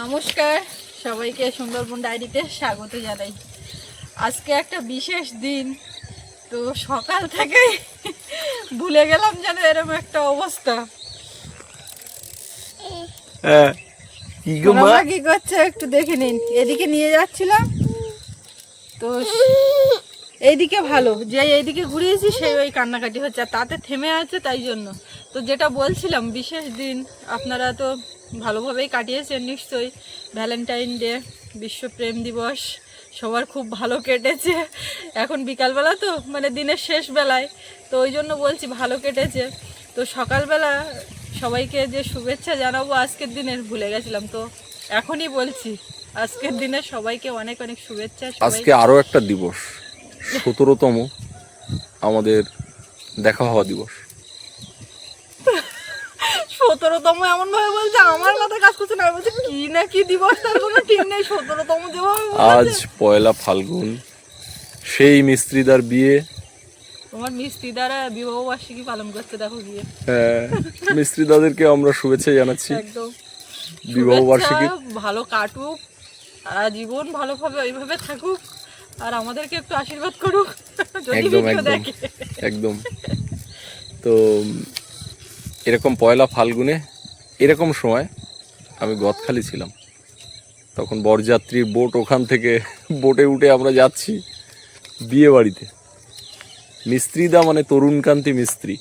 নমস্কার সবাইকে সুন্দরবন ডায়েরিতে স্বাগত জানাই। আজকে একটা বিশেষ দিন, তো সকাল থেকে ভুলে গেলাম যেন এরকম একটা অবস্থা। কি করছে একটু দেখে নিন। এদিকে নিয়ে যাচ্ছিলাম, তো এইদিকে ভালো যে এইদিকে ঘুরিয়েছি সেই ওই কান্নাকাটি হচ্ছে, আর তাতে থেমে আছে তাই জন্য। তো যেটা বলছিলাম বিশেষ দিন, আপনারা তো ভালোভাবেই কাটিয়েছেন নিশ্চয়ই। ভ্যালেন্টাইন ডে, বিশ্ব প্রেম দিবস সবার খুব ভালো কেটেছে। এখন বিকালবেলা তো মানে দিনের শেষ বেলায়, তো ওই জন্য বলছি ভালো কেটেছে। তো সকালবেলা সবাইকে যে শুভেচ্ছা জানাবো আজকের দিনের ভুলে গেছিলাম, তো এখনই বলছি আজকের দিনে সবাইকে অনেক অনেক শুভেচ্ছা। আজকে আরো একটা দিবস, 17তম আমাদের দেখা হওয়া দিবস। 17তম এমন ভাবে বলছে আমার মাথায় কাজ করছে না, বলছে কি না কি দিবস তার কোনো ঠিক নেই। 17তম যেভাবে আজ পয়লা ফাল্গুন, সেই মিস্ত্রিদার বিয়ে। তোমার মিস্ত্রি দ্বারা বিবাহ বার্ষিকী পালন করছে, দেখো গিয়ে। হ্যাঁ, মিস্ত্রিদাদেরকে আমরা শুভেচ্ছা জানাচ্ছি একদম বিবাহ বার্ষিকী। ভালো কাটুক, জীবন ভালোভাবে ওইভাবে থাকুক, আর আমাদেরকে একটু আশীর্বাদ করুক যদি একদম ভিডিও একদম দেখে। একদম। তো এরকম পয়লা ফাল্গুনে এরকম সময় আমি গদখালি ছিলাম, তখন বরযাত্রীর বোট, ওখান থেকে বোটে উঠে আমরা যাচ্ছি বিয়ে বাড়িতে। মিস্ত্রিদা মানে তরুণকান্তি মিস্ত্রি,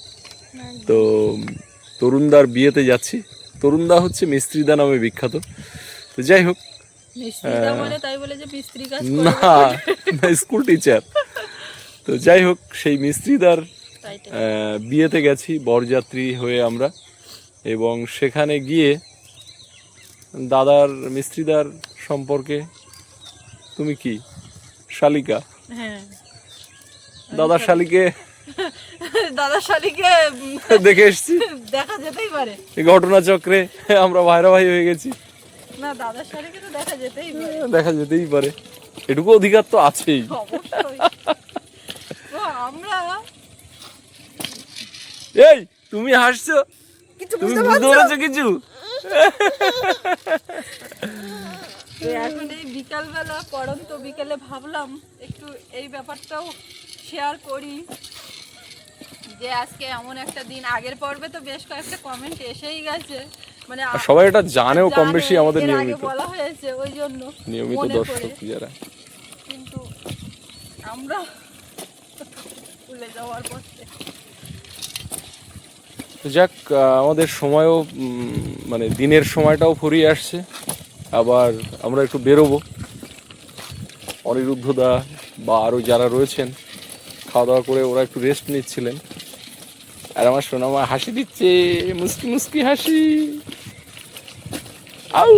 তো তরুণদার বিয়েতে যাচ্ছি। তরুণদা হচ্ছে মিস্ত্রিদা নামে বিখ্যাত। তো যাই হোক, মিস্ত্রিদা মানে তাই বলে যে মিস্ত্রি কাজ না, স্কুল টিচার। তো যাই হোক, সেই মিস্ত্রিদার বিয়েতে গেছি বরযাত্রী হয়ে আমরা, এবং সেখানে গিয়ে দাদার মিস্ত্রিদার সম্পর্কে তুমি কি শালিকা, হ্যাঁ দাদার শালিকে দাদা শালিকে দেখে এসছি। দেখা যেতেই পারে, এই ঘটনাচক্রে আমরা ভাইরা ভাই হয়ে গেছি। না দাদার শালিকে তো দেখা যেতেই পারে, দেখা যেতেই পারে, এটুকু অধিকার তো আছেই। অবশ্যই। তো আমরা এই তুমি হাসছো, তুমি বুঝতে পারছো কিছু? তো এখন এই বিকালবেলা, পড়ন্ত বিকেলে ভাবলাম একটু এই ব্যাপারটাও শেয়ার করি যে আজকে এমন একটা দিন। আগের পর্বে তো বেশ কয়েকটা কমেন্ট এসেই গেছে, মানে সবাই এটা জানেও কম বেশি, আমাদের এর আগে নিয়মিত বলা হয়েছে, ওই জন্য নিয়মিত মনে দর্শক করে। যারা, কিন্তু আমরা ভুলে যাওয়ার পথে। যাক, আমাদের সময়ও মানে দিনের সময়টাও ফুরিয়ে আসছে। আবার আমরা একটু বেরোবো, অনিরুদ্ধদা বা আরও যারা রয়েছেন খাওয়া দাওয়া করে ওরা একটু রেস্ট নিচ্ছিলেন, আর আমার সোনামা হাসি দিচ্ছে, মুস্কি মুস্কি হাসি। আউ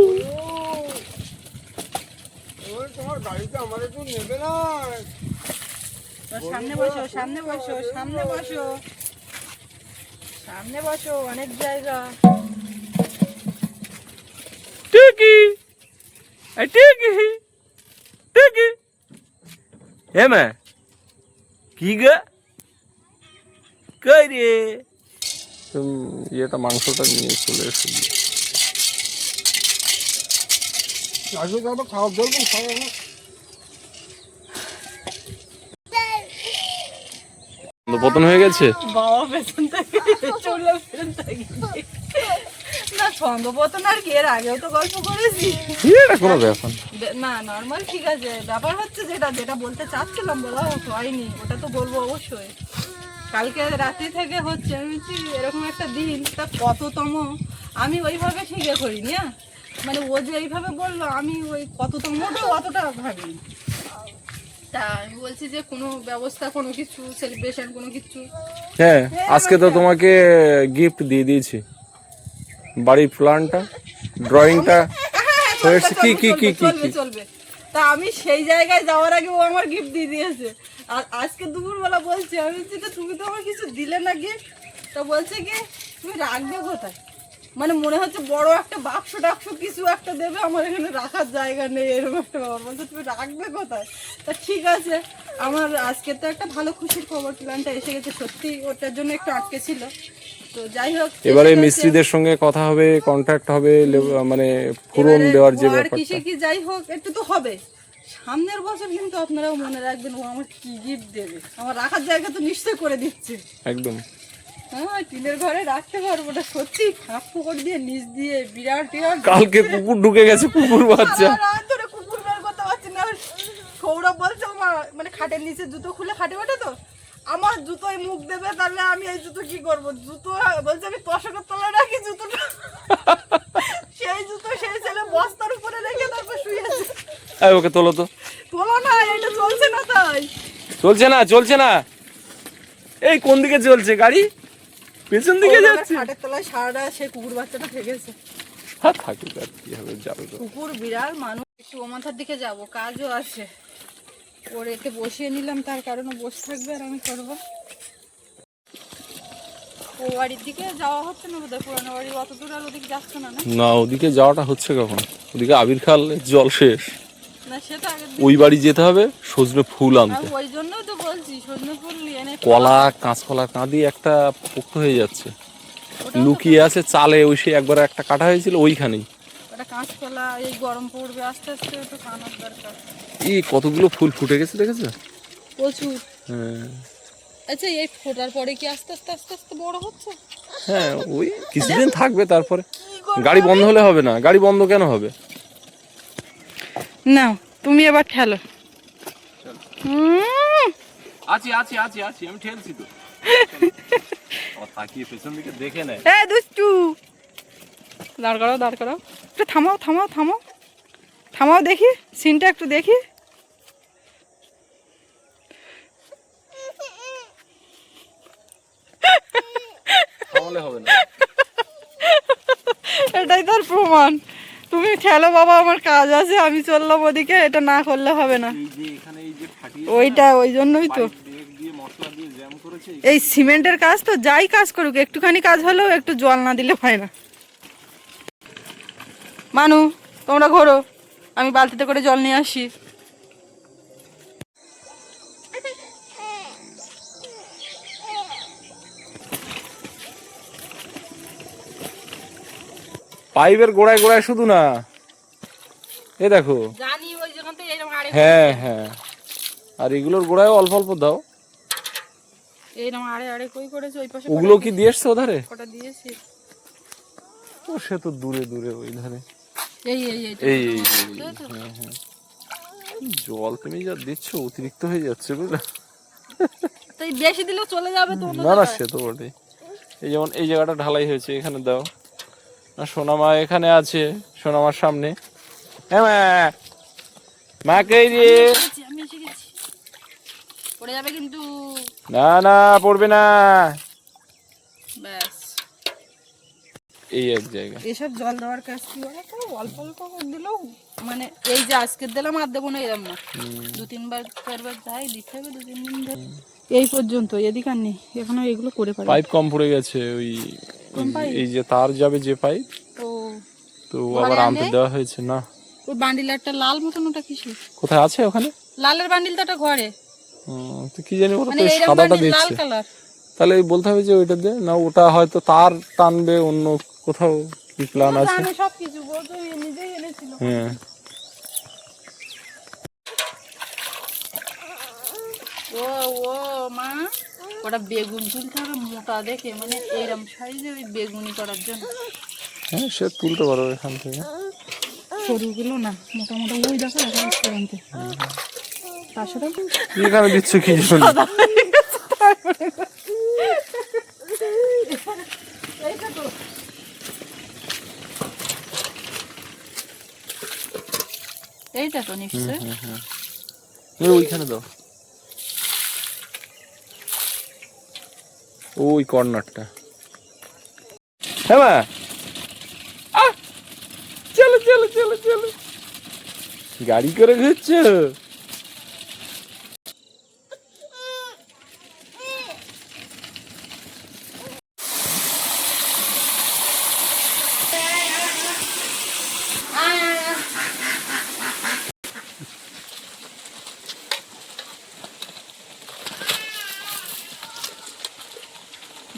সামনে বসো, সামনে বসো, সামনে বসো, সামনে বসো, অনেক জায়গা। টিকি টিকি টিকি, হে মা কি গা কই রে? ইয়েটা মাংসটা নিয়ে চলে এসে পতন হয়ে গেছে। বাবা পেছন থেকে চললো, পেছন থেকে না ছন্দপতন আর কি, এর আগেও তো গল্প করেছি। কোনো ব্যাপার না, নর্মাল ঠিক আছে। ব্যাপার হচ্ছে যেটা যেটা বলতে চাচ্ছিলাম বলা হয়নি, ওটা তো বলবো অবশ্যই। কালকে রাত্রি থেকে হচ্ছে, আমি বলছি এরকম একটা দিন, তা কততম আমি ওইভাবে ঠিক করিনি। হ্যাঁ, মানে ও যে এইভাবে বললো, আমি ওই কততমটা অতটা ভাবিনি। তা আমি বলছি যে কোনো ব্যবস্থা, কোনো কিছু সেলিব্রেশন, কোনো কিছু। হ্যাঁ, আজকে তো তোমাকে গিফট দিয়ে দিয়েছি, বাড়ির প্ল্যানটা, ড্রয়িংটা হয়েছে। কি কি কি কি কি চলবে। তা আমি সেই জায়গায় যাওয়ার আগে ও আমার গিফট দিয়ে দিয়েছে, আর আজকে দুপুরবেলা বলছে, আমি বলছি তুমি তো আমার কিছু দিলে না গিফট। তো বলছে কি তুমি রাখবে কোথায়, মানে মনে হচ্ছে বড় একটা বাক্স টাক্স কিছু একটা দেবে, আমার এখানে রাখার জায়গা নেই, এরকম একটা ব্যাপার। বলছে তুমি রাখবে কোথায়। তা ঠিক আছে, আমার আজকে তো একটা ভালো খুশির খবর, প্ল্যানটা এসে গেছে। সত্যি ওটার জন্য একটু আটকে ছিল, তো যাই হোক, এবারে মিস্ত্রিদের সঙ্গে কথা হবে, কন্ট্রাক্ট হবে, মানে পুরন দেওয়ার যে ব্যাপারটা। কিসে কি যাই হোক একটু তো হবে। সামনের বছর কিন্তু আপনারাও মনে রাখবেন ও আমার কি গিফট দেবে। আমার রাখার জায়গা তো নিশ্চয় করে দিচ্ছে। একদম। হ্যাঁ, টিনের ঘরে রাখতে পারবো না সত্যি। ফাঁক ফোকর দিয়ে নিচ দিয়ে বিরাট বিরাট কালকে কুকুর ঢুকে গেছে, কুকুর বাচ্চা। সারা রাত ধরে কুকুর বের করতে পারছি না। সৌরভ বলছে আমার মানে খাটের নিচে জুতো খুলে খাটে ওঠে তো, আমার জুতোয় মুখ দেবে, তাহলে আমি এই জুতো কি করবো? জুতো বলছে আমি তোষকের তলায় রাখি জুতোটা। সেই জুতো সেই ছেলে বস্তার উপরে রেখে তারপর শুয়েছে। এই ওকে তোলো তো। তোলো না, এটা চলছে না তাই। চলছে না। এই কোন দিকে চলছে গাড়ি? পেছন দিকে যাচ্ছে। খাটের তলায় সারাটা সেই কুকুর বাচ্চাটা থেকেছে। হ্যাঁ থাকুক, আর কি হবে, যাবে তো। কুকুর বিড়াল মানুষ। একটু ও মাথার দিকে যাবো, কাজও আছে। ওর এতে বসিয়ে নিলাম, তার কারণে বসে থাকবে আর আমি করবো। ও বাড়ির দিকে যাওয়া হচ্ছে না বোধহয়, পুরানো বাড়ি অত দূর আর ওদিকে যাচ্ছে না। না, ওদিকে যাওয়াটা হচ্ছে কখন? ওদিকে আবির খাল জল শেষ। না সেটা আগে ওই বাড়ি যেতে হবে সজনে ফুল আনতে। ওই জন্যই তো বলছি সজনে ফুল এনে কলা, কাঁচকলা কাঁদি একটা পোক্ত হয়ে যাচ্ছে, লুকিয়ে আছে চালে। ওই সে একবার একটা কাটা হয়েছিল ওইখানেই। ওটা কাঁচকলা, এই গরম পড়বে আস্তে আস্তে, একটু খাওয়ানোর দরকার। এই কতগুলো ফুল ফুটে গেছে দেখেছো? প্রচুর। হ্যাঁ আচ্ছা, এই ফোটার পরে কি আস্তে আস্তে আস্তে আস্তে বড় হচ্ছে? হ্যাঁ, ওই কিছুদিন থাকবে, তারপরে গাড়ি বন্ধ হলে হবে না। গাড়ি বন্ধ কেন হবে? না তুমি এবার ঠেলো। আছি আমি ঠেলছি তো। তাকিয়ে পেছন দিকে দেখে নেয়। এ দুষ্টু, দাঁড় করো একটু থামাও দেখি সিনটা একটু দেখি। থামলে হবে না। এটাই তার প্রমাণ। তুমি ঠেলো বাবা, আমার কাজ আছে, আমি চললাম ওদিকে। এটা না করলে হবে না। ওইটা ওই জন্যই তো এই সিমেন্টের কাজ তো যাই কাজ করুক, একটুখানি কাজ হলেও একটু জল না দিলে হয় না। মানু তোমরা ঘোরো, আমি বালতিতে করে জল নিয়ে আসি। পাইপের গোড়ায় গোড়ায় শুধু না, এ দেখো। জানি ওই যখন তো এরকম আড়ে হ্যাঁ হ্যাঁ, আর এগুলোর গোড়ায় অল্প অল্প দাও। এইরকম আড়ে কই করেছে ওই পাশে। ওগুলো কি দিয়ে এসছো ওধারে? কটা দিয়েছি। ও সে তো দূরে দূরে ওই ধারে। এই হ্যাঁ হ্যাঁ, জল তুমি যা দিচ্ছ অতিরিক্ত হয়ে যাচ্ছে বুঝলে। তাই বেশি দিলেও চলে যাবে তো। না না, সে তো বটেই। এই যেমন এই জায়গাটা ঢালাই হয়েছে, এখানে দাও। না, সোনামা এখানে আছে, সোনামার সামনে। হ্যাঁ মা কে রে? আমি এসে গেছি। পড়ে যাবে কিন্তু। না না, পড়বে না। ব্যাস, এই এক জায়গা। এসব জল দেওয়ার কাজ কি বলে তো, অল্প অল্প দিলেও মানে এই যে আজকে দিলাম আর দেবো না এরম না, 2-3 বার যাই দিতে হবে 2-3 দিন ধরে। এই পর্যন্ত, এদিকে আর নেই এখনো, এগুলো করে পারি। পাইপ কম পড়ে গেছে, ওই এই যে তার যাবে যে পাইপ, ও তো আবার আনতে দেওয়া হয়েছে না। ওই বান্ডিল একটা লাল মতন, ওটা কিসের? কোথায় আছে ওখানে? লালের বান্ডিলটা ওটা ঘরে। তো কি জানি, ওরা মানে তো এইরকম সাদাটা বান্ডিল লাল দিচ্ছে। কালার। তাহলে বলতে হবে যে ওইটা দে না, ওটা হয়তো তার টানবে অন্য কোথাও, কি প্ল্যান আছে। আমি সব কিছু বলতো, নিজেই এনেছিল। হ্যাঁ ও ও মা, ওটা বেগুন তুলতে হবে মোটা দেখে, মানে এইরকম সাইজে ওই বেগুনি করার জন্য। হ্যাঁ, সে তুলতে পারো এখান থেকে। সরুগুলো না, মোটা মোটা ওই দেখো আনতে 500 টাকা। এখানে দিচ্ছ কি জন্য? এইটা তো নিশ্চয় ওইখানে দাও, ওই কর্নারটা। হ্যাঁ মা, চলো চলো চলো চলো, গাড়ি করে ঘুরছো।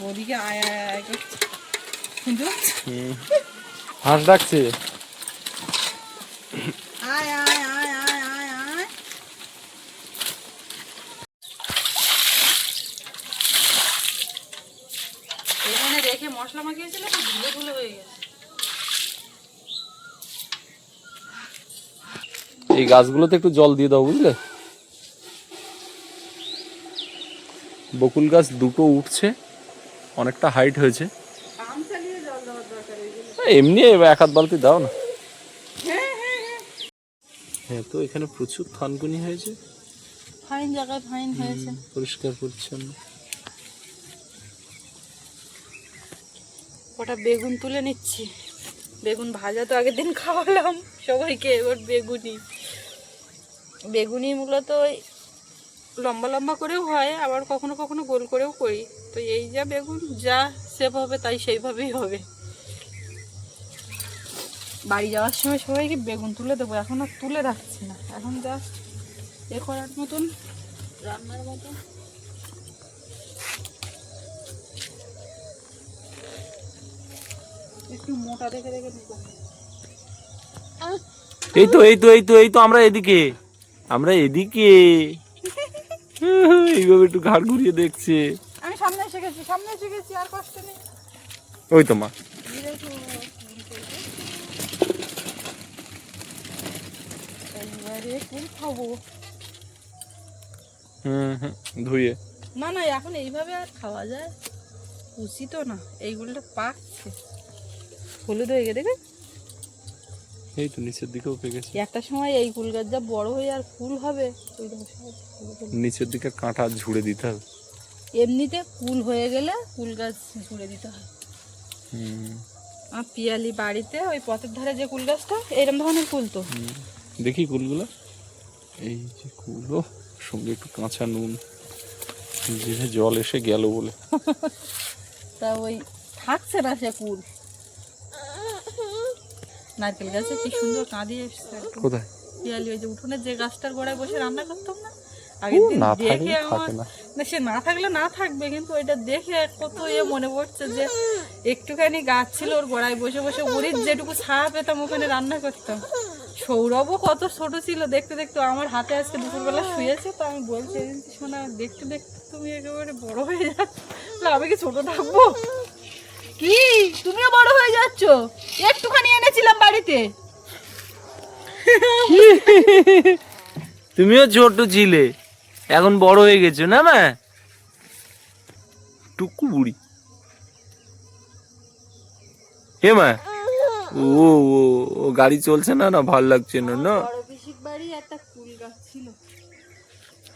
ওদিকে এদিকে আয় আয় আয় করছে। কিন্তু হাঁস ডাকছে। আয় আয় আয় আয় আয় আয়। এখানে রেখে মশলা মাখিয়েছিল, ধুলো ধুলো হয়ে গেছে। এই গাছগুলোতে একটু জল দিয়ে দাও, বুঝলে? বকুল গাছ দুটো উঠছে, অনেকটা হাইট হয়েছে। পাম্প চালিয়ে জল দেওয়ার দরকার এইগুলো। এমনি এক হাত বালতি দাও না। হ্যাঁ হ্যাঁ হ্যাঁ, হ্যাঁ, তো এখানে প্রচুর থানকুনি হয়েছে, ফাইন জায়গায় ফাইন হয়েছে। পরিষ্কার পরিচ্ছন্ন। ওটা বেগুন তুলে নিচ্ছি। বেগুন ভাজা তো আগের দিন খাওয়ালাম সবাইকে, এবার বেগুনি মূলত ওই লম্বা লম্বা করেও হয়, আবার কখনো কখনো গোল করেও করি। তো এই যা বেগুন যা শেপ হবে তাই সেইভাবেই হবে। বাড়ি যাওয়ার সময় সবাইকে বেগুন তুলে দেবো, এখন আর তুলে রাখছি না, এখন জাস্ট এ করার মতন, রান্নার মতন। একটু মোটা দেখে দেখে নিতে হবে। এই তো এই তো এই তো এই তো আমরা এদিকে, আমরা এদিকে। এইভাবে একটু ঘাড় ঘুরিয়ে দেখছে। আমি সামনে এসে গেছি, সামনে এসে গেছি, আর কষ্ট নেই। ওই তো মা। এইবারে ফুল খাবো। ধুয়ে। না না, এখন এইভাবে আর খাওয়া যায়? উচিত না, এইগুলো পাকছে, হলুদ হয়ে গেছে। এই তো নিচের দিকেও পেকেছে। একটা সময় এই কুল গাছ যা বড় হয়ে আর ফুল হবে, নিচের দিকে কাঁটা ঝুড়ে দিতে হবে। এমনিতে কুল হয়ে গেলে কুল গাছ ঝুড়ে দিতে হয়। আর পিয়ালি বাড়িতে ওই পথের ধারে যে কুল গাছটা, এরকম ধরনের কুল তো। দেখি কুলগুলো, এই যে কুল, সঙ্গে একটু কাঁচা নুন, জিভে জল এসে গেল বলে। তা ওই থাকছে না সে কুল। নারকেল গাছে কি সুন্দর কাঁদিয়ে এসছে। কোথায়? পিয়ালি ওই যে উঠোনের যে গাছটার গোড়ায় বসে রান্না করতাম না আগের দিন, দেখে আমার, না সে না থাকলে না থাকবে, কিন্তু ওইটা দেখে কত মনে পড়ছে যে একটুখানি গাছ ছিল, ওর গোড়ায় বসে বসে ওরির যেটুকু ছায়া পেতাম ওখানে রান্না করতাম। সৌরভও কত ছোট ছিল, দেখতে দেখতে আমার হাতে আজকে দুপুরবেলা শুয়েছে। তো আমি বলছি, শোনা দেখতে দেখতে তুমি একেবারে বড় হয়ে যাচ্ছ, আমি কি ছোট থাকবো? কি তুমিও বড় হয়ে যাচ্ছ? একটুখানি এনেছিলাম বাড়িতে। তুমিও ছোট ছিলে, এখন বড় হয়ে গেছো না মা? টুকু বুড়ি। হে মা, ও ও ও গাড়ি চলছে না, না ভাল লাগছে না না? বড় পিসির বাড়ি একটা কুল গাছ ছিল,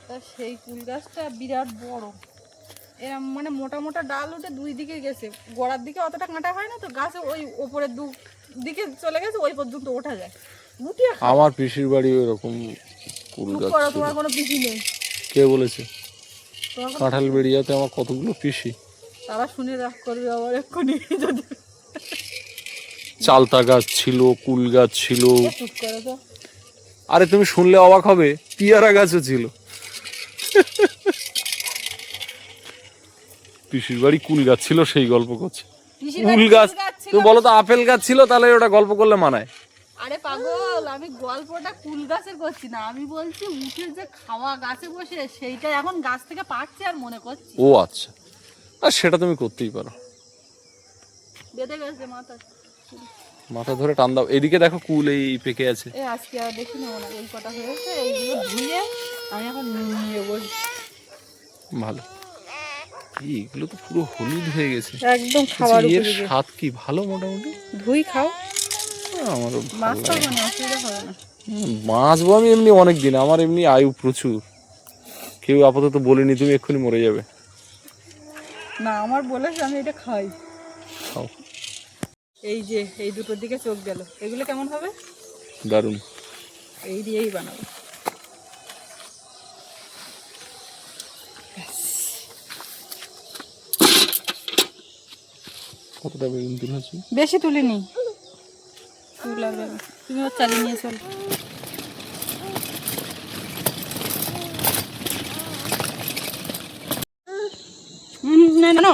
তা সেই কুল গাছটা বিরাট বড়, এরম মানে মোটা মোটা ডাল উঠে দুই দিকে গেছে। গোড়ার দিকে অতটা কাঁটা হয় না তো, গাছে ওই ওপরের দিকে চলে গেছে, ওই পর্যন্ত ওঠা যায়। আমার পিসির বাড়ি ওইরকম কুল গাছ ছিল। তোমার কোনো পিসি নেই? কে বলেছে? কাঁঠাল বেড়িয়াতে আমার কতগুলো পিসি। তারা শুনে রাগ করবে আবার এক্ষুনি যদি। চালতা গাছ ছিল, কুল গাছ ছিল। চুপ করে তো। আরে তুমি শুনলে অবাক হবে, পিয়ারা গাছও ছিল। পিসির বাড়ি কুল গাছ ছিল, সেই গল্প করছে। কুল গাছ, তুমি বলো তো আপেল গাছ ছিল, তাহলে ওটা গল্প করলে মানায়? আরে পাগল, আমি গল্পটা কুল গাছের করছি না, আমি বলছি উঠে যে খাওয়া গাছে বসে সেইটা এখন গাছ থেকে পাকছে আর মনে করছি। ও আচ্ছা, আর সেটা তুমি করতেই পারো। বেঁধে গেছে মাথা, মাথা ধরে টান দাও। এদিকে দেখো কুল এই পেকে আছে। এই আজকে আর দেখি নেবো না, এই কটা হয়েছে, এইগুলো ধুয়ে আমি এখন নিয়ে বসি। ভালো, এইগুলো তো পুরো হলুদ হয়ে গেছে একদম খাবার এর উপযোগী। স্বাদ কি ভালো মোটামুটি। ধুই খাও, আমারও মাছ তো কোনো অসুবিধা হবে না। বাঁচবো আমি এমনি অনেক দিন, আমার এমনি আয়ু প্রচুর। কেউ আপাতত বলেনি তুমি এক্ষুনি মরে যাবে। না, আমার বলেছে আমি এটা খাই। খাও। এই যে এই দুটোর দিকে চোখ গেল, এগুলো কেমন হবে? দারুণ। এই দিয়েই বানাবো। কতটা বেগুন তুলেছি? বেশি তুলিনি, তুমি ওর চালিয়ে নিয়ে চল। না না,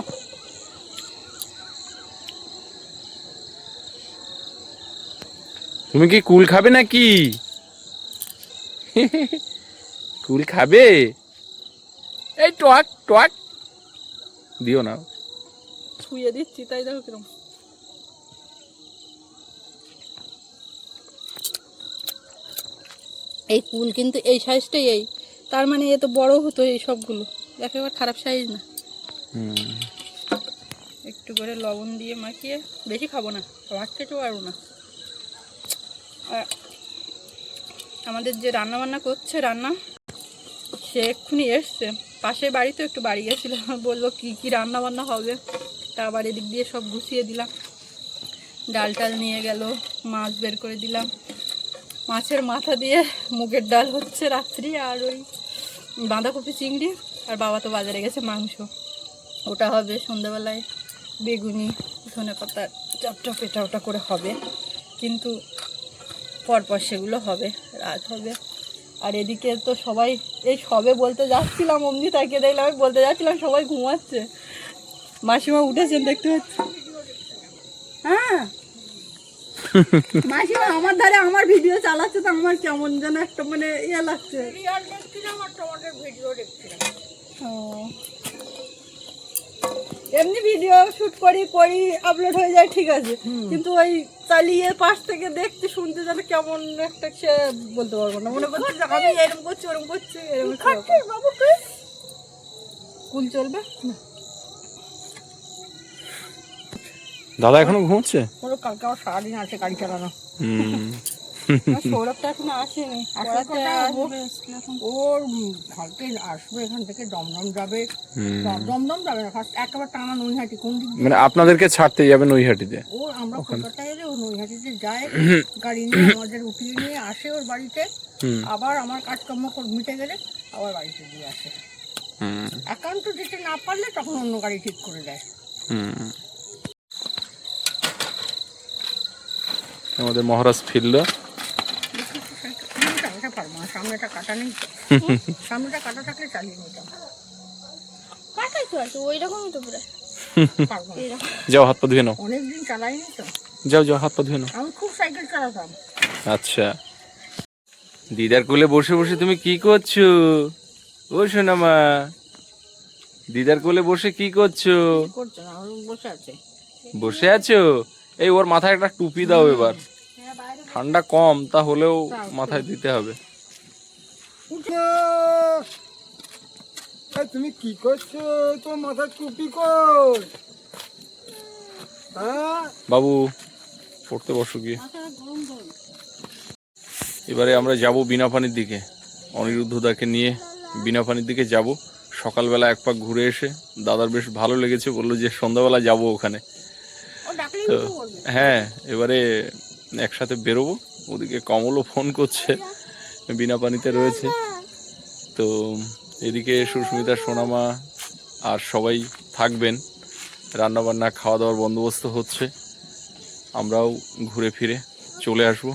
তুমি কি কুল খাবে নাকি? কুল খাবে? এই টক টক দিও না। ছুঁয়ে দিচ্ছি, তাই দেখো কিরম। এই কুল কিন্তু এই সাইজটাই, এই তার মানে এ তো বড় হতো এই সবগুলো, একেবারে খারাপ সাইজ না। একটু করে লবণ দিয়ে মাখিয়ে, বেশি খাবো না, ভাত খেতে পারবো না। আর আমাদের যে রান্না বান্না করছে, সে এক্ষুনি এসছে, পাশের বাড়ি তো একটু বাড়ি গেছিল, বলবো কি কি রান্না বান্না হবে, তা আবার এদিক দিয়ে সব গুছিয়ে দিলাম। ডাল টাল নিয়ে গেল, মাছ বের করে দিলাম, মাছের মাথা দিয়ে মুগের ডাল হচ্ছে রাত্রি, আর ওই বাঁধাকপি চিংড়ি, আর বাবা তো বাজারে গেছে মাংস, ওটা হবে সন্ধ্যাবেলায়। বেগুনি ধনে পাতা চপচপ এটা ওটা করে হবে, কিন্তু পরপর সেগুলো হবে, রাত হবে। আর এদিকে তো সবাই এই সবে বলতে যাচ্ছিলাম, অমনি তাকিয়ে দেখলাম, আমি বলতে যাচ্ছিলাম সবাই ঘুমাচ্ছে, মাসিমা উঠেছেন দেখতে পাচ্ছি। হ্যাঁ মাসিমা আমার ধারে আমার ভিডিও চালাচ্ছে, তো আমার কেমন যেন একটা মানে ইয়ে লাগছে। এমনি ভিডিও শুট করি আপলোড হয়ে যায়, ঠিক আছে, কিন্তু ওই চালিয়ে পাশ থেকে দেখতে শুনতে যেন কেমন একটা, সে বলতে পারবো না, মনে করছে যে আমি এরকম করছি ওরকম করছি, এরকম কুল চলবে না। দাদা এখনো ঘুমোচ্ছে? ওর কালকে আমার সারাদিন আছে গাড়ি চালানো। সৌরভটা এখনো আসেনি, ওর কালকে আসবে, এখান থেকে দমদম যাবে, দমদম যাবে না, ফার্স্ট একেবারে টানা নৈহাটি। কোন দিক মানে আপনাদেরকে ছাড়তে যাবে নৈহাটিতে? ও আমরা কলকাতায় এলে ও নৈহাটিতে যায়, গাড়ি নিয়ে আমাদের উঠিয়ে নিয়ে আসে ওর বাড়িতে, আবার আমার কাজকর্ম মিটে গেলে আবার বাড়িতে দিয়ে আসে। একান্ত যেতে না পারলে তখন অন্য গাড়ি ঠিক করে দেয়। আমাদের মহারাজ ফিরলো। সামনেটা কাটা নেই, সামনেটা কাটা থাকলে চালিয়ে নিতাম। কাটাই তো আছে ওই রকমই তো পুরো। যাও হাত পা ধুয়ে নাও। অনেকদিন চালাইনি তো। যাও হাত পা ধুয়ে নাও। আমি খুব সাইকেল চালাতাম। আচ্ছা, দিদার কোলে বসে বসে তুমি কি করছো? ও শোনা মা, দিদার কোলে বসে কি করছো? করছো না, বসে আছে। বসে আছো? এই ওর মাথায় একটা টুপি দাও এবার, ঠান্ডা কম তাহলেও মাথায় দিতে হবে। তুমি কি করছো? তোমার মাথায় টুপি কই? বাবু পড়তে বসো গিয়ে। এবারে আমরা যাব বিনাপানির দিকে, অনিরুদ্ধদাকে নিয়ে বিনাপানির দিকে যাব। সকালবেলা এক পাক ঘুরে এসে দাদার বেশ ভালো লেগেছে, বললো যে সন্ধ্যাবেলা যাব ওখানে। তো হ্যাঁ, এবারে একসাথে বেরোবো। ওদিকে কমলও ফোন করছে, বিনাপানিতে রয়েছে। তো এদিকে সুস্মিতা, সোনামা আর সবাই থাকবেন, রান্নাবান্না খাওয়া দাওয়ার বন্দোবস্ত হচ্ছে। আমরাও ঘুরে ফিরে চলে আসবো।